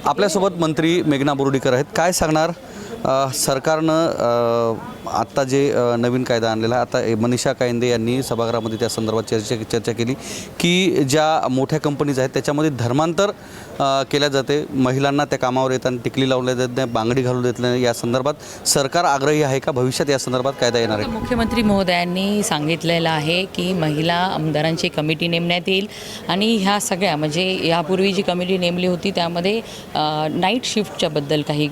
आपल्यासोबत मंत्री मेघना बोर्डीकर आहेत. काय सांगणार सरकारनं आत्ता जे नवीन कायदा आणलेला आहे, आता मनीषा कायंदे यांनी सभागृहामध्ये त्या संदर्भात चर्चा केली की ज्या मोठ्या कंपनीज आहेत त्याच्यामध्ये धर्मांतर केल्या जाते, महिलांना त्या कामावर येताना टिकली लावल्या जात नाही, बांगडी घालू देत नाही. या संदर्भात सरकार आग्रही आहे का? भविष्यात या संदर्भात कायदा येणार आहे? मुख्यमंत्री महोदयांनी सांगितलेलं आहे की महिला आमदारांची कमिटी नेमण्यात येईल आणि ह्या सगळ्या म्हणजे यापूर्वी जी कमिटी नेमली होती त्यामध्ये नाईट शिफ्टच्या बद्दल काही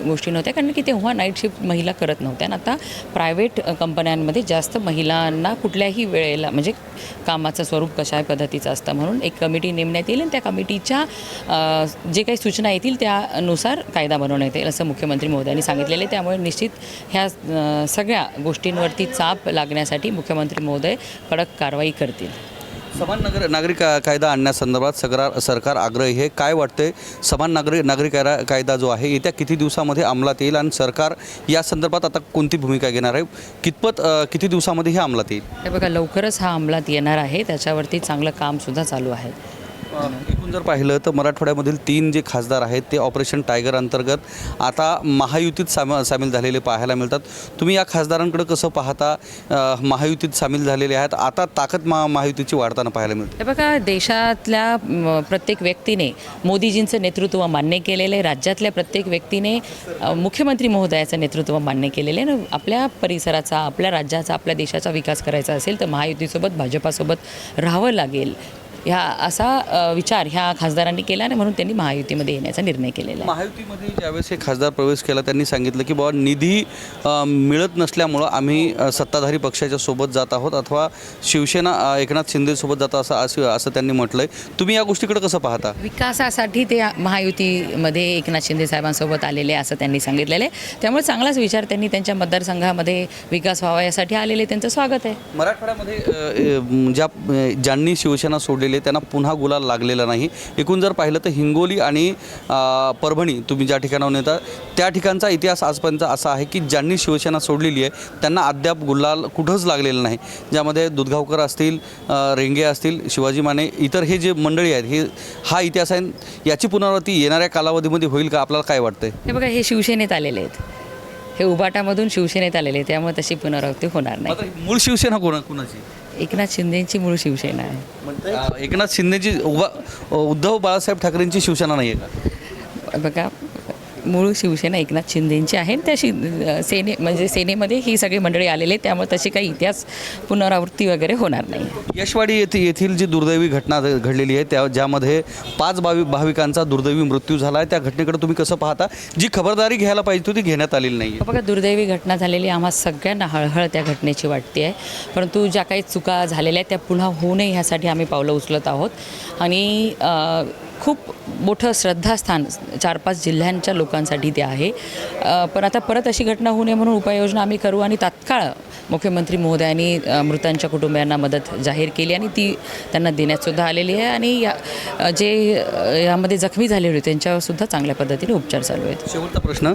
गोष्टी नव्हत्या, कारण की तेव्हा नाईट शिफ्ट महिला करत नव्हत्या. आणि आता प्रायव्हेट कंपन्यांमध्ये जास्त महिलांना कुठल्याही वेळेला म्हणजे कामाचं स्वरूप कशा पद्धतीचं असतं म्हणून एक कमिटी नेमण्यात येईल आणि त्या कमिटीच्या जे काही सूचना येतील त्यानुसार कायदा बनवण्यात येईल असं मुख्यमंत्री महोदयांनी सांगितलेले. त्यामुळे निश्चित ह्या सगळ्या गोष्टींवरती चाप लागण्यासाठी मुख्यमंत्री महोदय कडक कारवाई करतील. समान नागरिक कायदा आणण्यासंदर्भात सरकार आग्रही आहे. काय वाटतंय, समान नागरिक कायदा जो आहे येत्या किती दिवसामध्ये अंमलात येईल आणि सरकार या संदर्भात आता कोणती भूमिका घेणार आहे? किती दिवसामध्ये हे अंमलात येईल? हे बघा, लवकरच हा अंमलात येणार आहे. त्याच्यावरती चांगलं कामसुद्धा चालू आहे. एकूण जर पाहिलं तर मराठवाड्यामधील 3 जे खासदार आहेत ते ऑपरेशन टायगर अंतर्गत आता महायुतीत सामील झालेले पाहायला मिळतात. तुम्ही या खासदारांकडे कसं पाहता? महायुतीत सामील झालेले आहेत, आता ताकद महायुतीची वाढताना पाहायला मिळते. हे बघा, देशातल्या प्रत्येक व्यक्तीने मोदीजींचं नेतृत्व मान्य केलेलं आहे. राज्यातल्या प्रत्येक व्यक्तीने मुख्यमंत्री महोदयाचं नेतृत्व मान्य केलेलं आहे. आपल्या परिसराचा, आपल्या राज्याचा, आपल्या देशाचा विकास करायचा असेल तर महायुतीसोबत भाजपासोबत राहावं लागेल ह्या असा विचार ह्या खासदारांनी केला आणि म्हणून त्यांनी महायुतीमध्ये येण्याचा निर्णय केलेला आहे. महायुतीमध्ये ज्यावेळेस हे खासदार प्रवेश केला त्यांनी सांगितलं की बाबा निधी मिळत नसल्यामुळं आम्ही सत्ताधारी पक्षाच्या सोबत जात आहोत अथवा शिवसेना एकनाथ शिंदेसोबत जात असं त्यांनी म्हटलं आहे. तुम्ही या गोष्टीकडे कसं पाहता? विकासासाठी ते महायुतीमध्ये एकनाथ शिंदे साहेबांसोबत आलेले असं त्यांनी सांगितलेलं आहे. त्यामुळे चांगलाच विचार त्यांनी त्यांच्या मतदारसंघामध्ये विकास व्हावा यासाठी आलेले, त्यांचं स्वागत आहे. मराठवाड्यामध्ये ज्यांनी शिवसेना सोडली त्यांना पुन्हा गुलाल लागलेला नाही. एकूण जर पाहिलं तर हिंगोली आणि परभणी तुम्ही ज्या ठिकाणाहून येता त्या ठिकाणचा इतिहास आजपर्यंत असा आहे की ज्यांनी शिवसेना सोडलेली आहे त्यांना अद्याप गुलाल कुठंच लागलेलं नाही. ज्यामध्ये दुधगावकर असतील, रेंगे असतील, शिवाजी माने, इतर हे जे मंडळी आहेत, हा इतिहास आहे. याची पुनरावृत्ती येणाऱ्या कालावधीमध्ये होईल का? आपल्याला काय वाटतंय? हे बघा, हे शिवसेनेत आलेले आहेत, हे उबाटामधून शिवसेनेत आलेले आहेत, त्यामुळे तशी पुनरावृत्ती होणार नाही. मूळ शिवसेना कोणाची? एकनाथ शिंदेची मूळ शिवसेना आहे. एकनाथ शिंदेची उद्धव बाळासाहेब ठाकरेंची शिवसेना नाही आहे का? बघा, मूळ शिवसेना एकनाथ शिंदेची आहे. त्या सेनेमध्ये ही सगळी मंडळी आलेली आहेत, त्यामुळे तशी काही इतिहास पुनरावृत्ती वगैरे होणार नाही. यशवाडी येथील जी दुर्दैवी घटना घडलेली आहे ज्यामध्ये 5 भाविकांचा दुर्दैवी मृत्यू झाला आहे, त्या घटनेकडे तुम्ही कसं पाहता? जी खबरदारी घ्यायला पाहिजे होती ती घेण्यात आलेली नाही. बघा, दुर्दैवी घटना झालेली आम्हा सगळ्यांना हळहळ त्या घटनेची वाटते आहे. परंतु ज्या काही चुका झालेल्या आहेत त्या पुन्हा होऊ नये ह्यासाठी आम्ही पावलं उचलत आहोत. आणि खूप मोठं श्रद्धास्थान 4-5 जिल्ह्यांच्या लोकांसाठी ते आहे. पण आता परत अशी घटना होऊ नये म्हणून उपाययोजना आम्ही करू आणि तात्काळ मुख्यमंत्री महोदयांनी मृतांच्या कुटुंबियांना मदत जाहीर केली आणि ती त्यांना देण्यातसुद्धा आलेली आहे. आणि जे यामध्ये जखमी झालेले होते त्यांच्यावरसुद्धा चांगल्या पद्धतीने उपचार चालू आहेत. शेवटचा प्रश्न,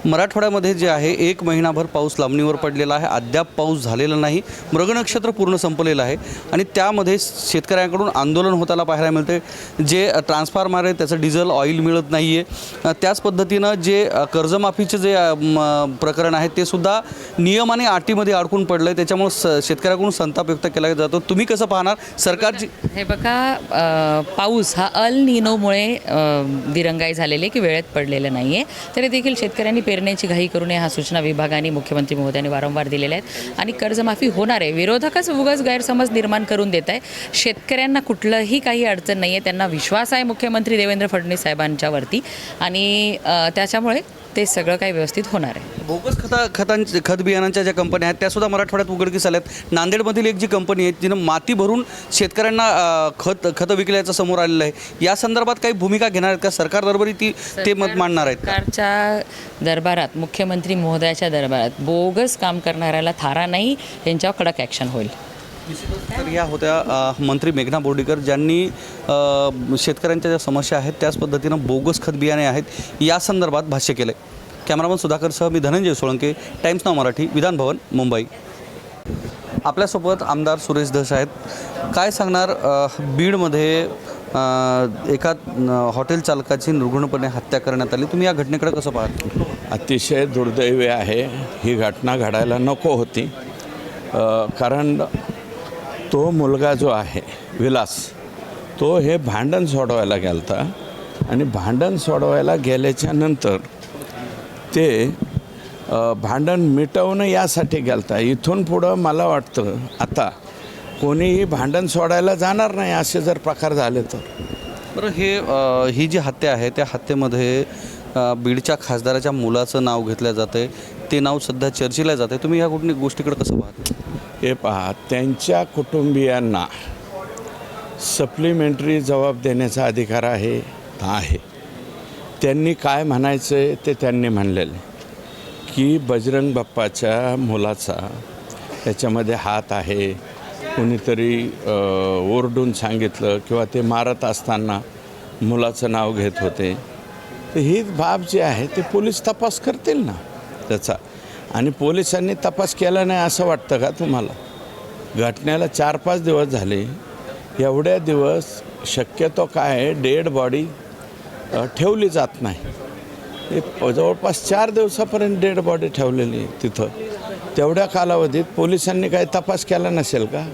मराठवाड्यामध्ये जे आहे 1 महिनाभर पाऊस लांबणीवर पडलेला आहे, अद्याप पाऊस झालेला नाही, मृगनक्षत्र पूर्ण संपलेलं आहे आणि त्यामध्ये शेतकऱ्यांकडून आंदोलन होताना पाहायला मिळते. जे ट्रान्सफॉर्मर आहे त्याचं डिझेल ऑइल मिळत नाही आहे. त्याच पद्धतीनं जे कर्जमाफीचं जे प्रकरण आहे ते सुद्धा नियम आणि अटीमध्ये अडकून पडलं आहे. त्याच्यामुळं शेतकऱ्याकडून संताप व्यक्त केला जातो. तुम्ही कसं पाहणार सरकारची? हे बघा, पाऊस हा अल निनोमुळे दिरंगाई झालेली की वेळेत पडलेलं नाही आहे. तरी देखील शेतकऱ्यांनी पेरण्याची घाई करू नये ह्या सूचना विभागाने मुख्यमंत्री महोदयांनी वारंवार दिलेल्या आहेत. आणि कर्जमाफी होणार आहे. विरोधकच उगाच गैरसमज निर्माण करून देत आहे. शेतकऱ्यांना कुठलंही काही अडचण नाही आहे. त्यांना विश्वास आहे मुख्यमंत्री देवेंद्र फडणवीस साहेबांच्यावरती आणि त्याच्यामुळे ते सगळं काही व्यवस्थित होणार आहे. बोगस खत बियाणांच्या ज्या कंपन्या आहेत त्यासुद्धा मराठवाड्यात उघडकीस आल्यात. नांदेडमधील एक जी कंपनी आहे जिनं माती भरून शेतकऱ्यांना खतं विकल्याचं समोर आलेलं आहे. या संदर्भात काही भूमिका घेणार आहेत का? सरकार दरबारी ते मत मांडणार आहेत? सरकारच्या दरबारात, मुख्यमंत्री महोदयाच्या दरबारात बोगस काम करणाऱ्याला थारा नाही, त्यांच्यावर कडक ॲक्शन होईल. तर या होत्या मंत्री मेघना बोर्डीकर ज्यांनी शेतकऱ्यांच्या ज्या समस्या आहेत त्याच पद्धतीनं बोगस खत बियाणे आहेत या संदर्भात भाष्य केलं. कॅमेरामन सुधाकरसह मी धनंजय सोळंके, टाइम्स नाव मराठी, विधान भवन, मुंबई. आपल्यासोबत आमदार सुरेश धस आहेत. काय सांगणार, बीडमध्ये एका हॉटेल चालकाची निर्घृणपणे हत्या करण्यात आली. तुम्ही या घटनेकडे कसं पाहता? अतिशय दुर्दैवी आहे. ही घटना घडायला नको होती. कारण तो मुलगा जो आहे विलास, तो हे भांडण सोडवायला गेलता आणि भांडण सोडवायला गेल्याच्या नंतर ते भांडण मिटवणं यासाठी गेलता. इथून पुढं मला वाटतं आता कोणीही भांडण सोडायला जाणार नाही असे जर प्रकार झाले तर. बरं, ही जी हत्या आहे त्या हत्येमध्ये बीडच्या खासदाराच्या मुलाचं नाव घेतलं जातं आहे. ते नाव सध्या चर्चेला जातं आहे. तुम्ही ह्या गोष्टीकडे कसं पाहता? हे पहा, त्यांच्या कुटुंबियांना सप्लिमेंटरी जबाब देण्याचा अधिकार आहे. त्यांनी काय म्हणायचं आहे ते त्यांनी म्हणलेलं की बजरंग बाप्पाच्या मुलाचा त्याच्यामध्ये हात आहे, कोणीतरी ओरडून सांगितलं किंवा ते मारत असताना मुलाचं नाव घेत होते. तर ही बाब जी आहे ते पोलीस तपास करतील ना त्याचा. आणि पोलिसांनी तपास केला नाही असं वाटतं का तुम्हाला? घटनेला 4-5 दिवस झाले. एवढ्या दिवस शक्यतो काय आहे, डेड बॉडी ठेवली जात नाही. हे जवळपास 4 दिवसापर्यंत डेड बॉडी ठेवलेली तिथं. तेवढ्या कालावधीत पोलिसांनी काही तपास केला नसेल का?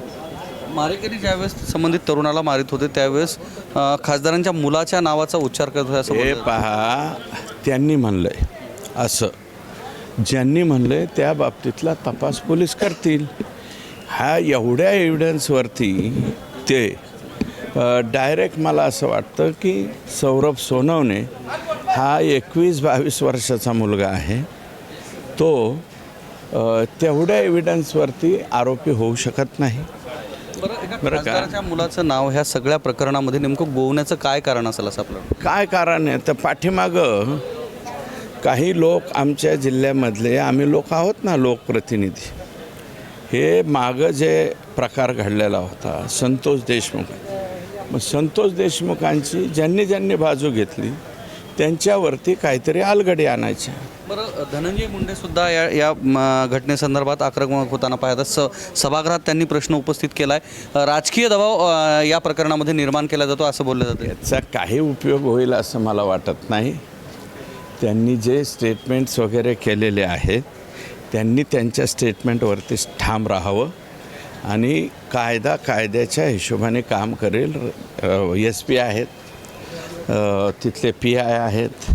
मारेकरी ज्यावेळेस संबंधित तरुणाला मारित होते त्यावेळेस खासदारांच्या मुलाच्या नावाचा उच्चार करत होते असं हे बोललं. पहा, त्यांनी म्हणलं आहे असं. ज्यांनी म्हणलं आहे त्या बाबतीतला तपास पोलीस करतील. हा एवढ्या एव्हिडन्सवरती ते डायरेक्ट मला असं वाटतं की सौरभ सोनवणे हा 21-22 वर्षाचा मुलगा आहे. तो तेवढ्या एव्हिडन्सवरती आरोपी होऊ शकत नाही. बरं, खासदाराच्या मुलाचं नाव ह्या सगळ्या प्रकरणामध्ये नेमकं गोवण्याचं काय कारण असेल असं आपलं? काय कारण आहे तर पाठीमागं काही लोक आमच्या जिल्ह्यामधले, आम्ही लोक आहोत ना लोकप्रतिनिधी, हे मागं जे प्रकार घडलेला होता संतोष देशमुख, मग संतोष देशमुखांची ज्यांनी बाजू घेतली त्यांच्यावरती काहीतरी अलगडी आणायचे. बरं, धनंजय मुंडेसुद्धा या घटनेसंदर्भात आक्रमक होताना पाहता सभागृहात त्यांनी प्रश्न उपस्थित केला आहे. राजकीय दबाव या प्रकरणामध्ये निर्माण केला जातो असं बोललं जातं. याचा काही उपयोग होईल असं मला वाटत नाही. त्यांनी जे स्टेटमेंट्स वगैरे केलेले आहेत त्यांनी त्यांच्या स्टेटमेंटवरतीच ठाम राहावं आणि कायद्याच्या हिशोबाने काम करेल. SP आहेत, तिथले PI आहेत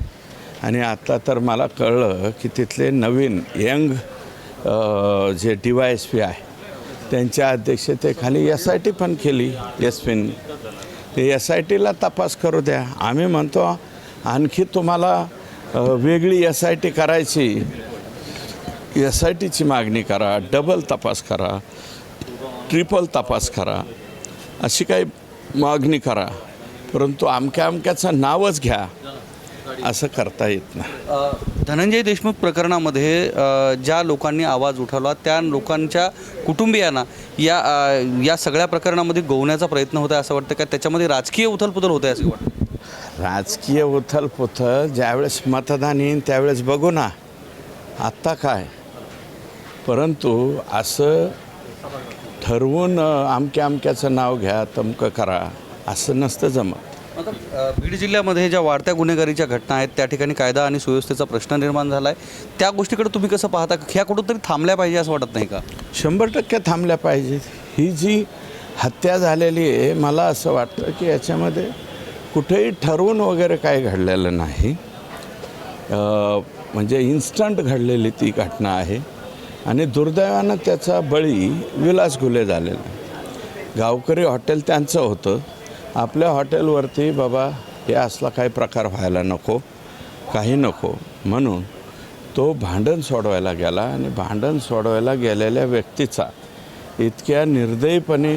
आणि आता तर मला कळलं की तिथले नवीन यंग जे DYSP आहे त्यांच्या अध्यक्षतेखाली SIT पण केली SPनी. ते SITला तपास करू द्या. आम्ही म्हणतो आणखी तुम्हाला वेगळी SIT करायची, SITची मागणी करा, डबल तपास करा, ट्रिपल तपास करा, अशी काही मागणी करा. परंतु अमक्याचं नावच घ्या असं करता येत नाही. धनंजय देशमुख प्रकरणामध्ये ज्या लोकांनी आवाज उठवला त्या लोकांच्या कुटुंबियांना या सगळ्या प्रकरणामध्ये गोवण्याचा प्रयत्न होता असं वाटतं का? त्याच्यामध्ये राजकीय उथलपुथल होते असं वाटतं? राजकीय उथलपुथल ज्यावेळेस मतदान येईन त्यावेळेस बघू ना. आत्ता काय? परंतु असं ठरवून अमक्याचं नाव घ्या, तमकं करा असं नसतं जमत. आता बीड जिल्ह्यामध्ये ज्या वाढत्या गुन्हेगारीच्या घटना आहेत त्या ठिकाणी कायदा आणि सुव्यवस्थेचा प्रश्न निर्माण झाला आहे. त्या गोष्टीकडे तुम्ही कसं पाहता? ह्या कुठंतरी थांबल्या पाहिजे असं वाटत नाही का? 100% थांबल्या पाहिजेत. ही जी हत्या झालेली आहे मला असं वाटतं की याच्यामध्ये कुठेही ठरवून वगैरे काही घडलेलं नाही. म्हणजे इन्स्टंट घडलेली ती घटना आहे आणि दुर्दैवानं त्याचा बळी विलास घुले झालेला. गावकरी हॉटेल त्यांचं होतं. आपल्या हॉटेलवरती बाबा हे असला काही प्रकार व्हायला नको, काही नको म्हणून तो भांडण सोडवायला गेला आणि भांडण सोडवायला गेलेल्या व्यक्तीचा इतक्या निर्दयीपणे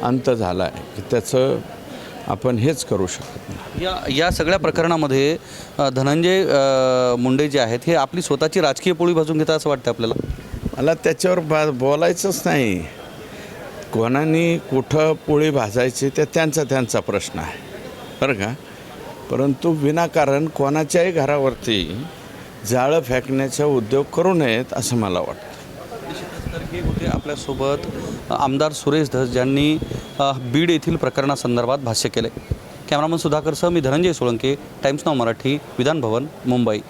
अंत झाला आहे की त्याचं आपण हेच करू शकत नाही. या सगळ्या प्रकरणामध्ये धनंजय मुंडे जे आहेत हे आपली स्वतःची राजकीय पोळी भाजून घेतात असं वाटतं आपल्याला? मला त्याच्यावर बोलायचंच नाही. कोणाने कुठं पोळी भाजायची ते त्यांचा प्रश्न आहे बरं का. परंतु विनाकारण कोणाच्याही घरावरती जाळं फेकण्याचा उद्योग करू नयेत असं मला वाटतं. तर हे होते आपल्यासोबत आमदार सुरेश धस ज्यांनी बीड येथील प्रकरणासंदर्भात भाष्य केले. कॅमेरामन सुधाकरसह मी धनंजय सोळंके, टाइम्स नाव मराठी, विधान भवन, मुंबई.